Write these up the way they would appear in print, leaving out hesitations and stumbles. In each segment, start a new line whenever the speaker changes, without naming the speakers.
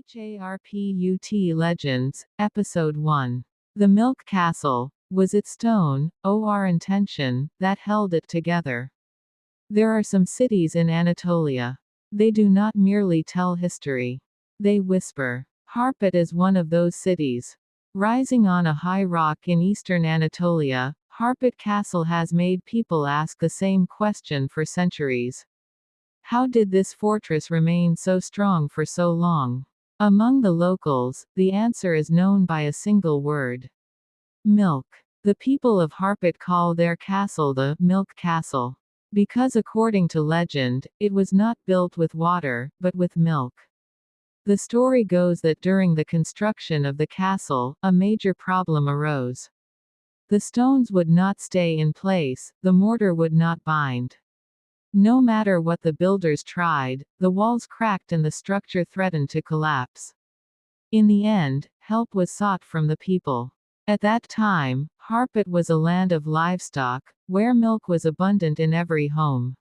Harput Legends, Episode 1. The Milk Castle was its stone, or intention, that held it together. There are some cities in Anatolia. They do not merely tell history. They whisper. Harput is one of those cities. Rising on a high rock in eastern Anatolia, Harput Castle has made people ask the same question for centuries. How did this fortress remain so strong for so long? Among the locals, the answer is known by a single word. Milk. The people of Harput call their castle the Milk Castle. Because according to legend, it was not built with water, but with milk. The story goes that during the construction of the castle, a major problem arose. The stones would not stay in place, the mortar would not bind. No matter what the builders tried, the walls cracked and the structure threatened to collapse. In the end, help was sought from the people. At that time, Harput was a land of livestock, where milk was abundant in every home.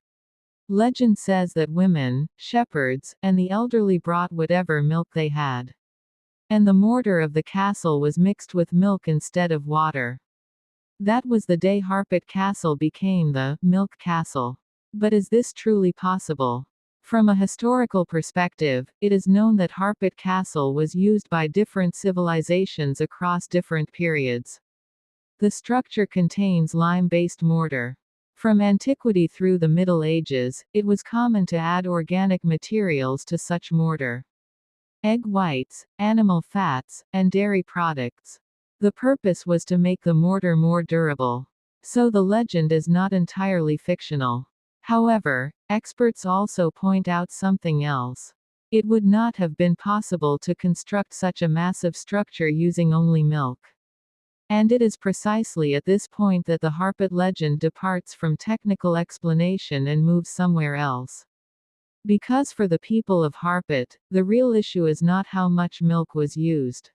Legend says that women, shepherds, and the elderly brought whatever milk they had. And the mortar of the castle was mixed with milk instead of water. That was the day Harput Castle became the Milk Castle. But is this truly possible? From a historical perspective, it is known that Harput Castle was used by different civilizations across different periods. The structure contains lime-based mortar. From antiquity through the Middle Ages, it was common to add organic materials to such mortar. Egg whites, animal fats, and dairy products. The purpose was to make the mortar more durable. So the legend is not entirely fictional. However, experts also point out something else. It would not have been possible to construct such a massive structure using only milk. And it is precisely at this point that the Harput legend departs from technical explanation and moves somewhere else. Because for the people of Harput, the real issue is not how much milk was used.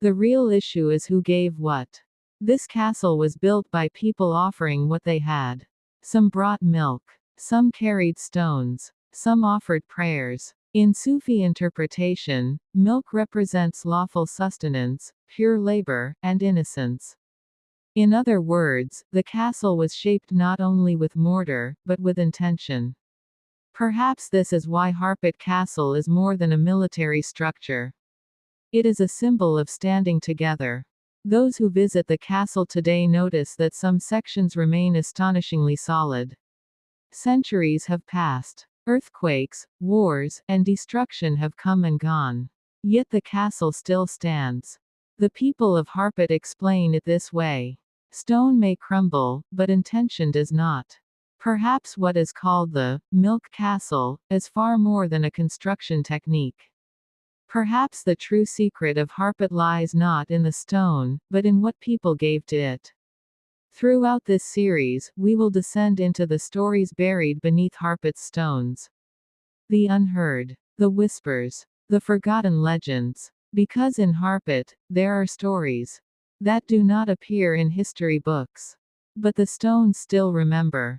The real issue is who gave what. This castle was built by people offering what they had. Some brought milk. Some carried stones. Some offered prayers. In Sufi interpretation, milk represents lawful sustenance, pure labor, and innocence. In other words, the castle was shaped not only with mortar, but with intention. Perhaps this is why Harput Castle is more than a military structure. It is a symbol of standing together. Those who visit the castle today notice that some sections remain astonishingly solid. Centuries have passed. Earthquakes, wars, and destruction have come and gone. Yet the castle still stands. The people of Harput explain it this way. Stone may crumble, but intention does not. Perhaps what is called the Milk Castle is far more than a construction technique. Perhaps the true secret of Harput lies not in the stone, but in what people gave to it. Throughout this series, we will descend into the stories buried beneath Harput's stones. The unheard, the whispers, the forgotten legends. Because in Harput, there are stories that do not appear in history books. But the stones still remember.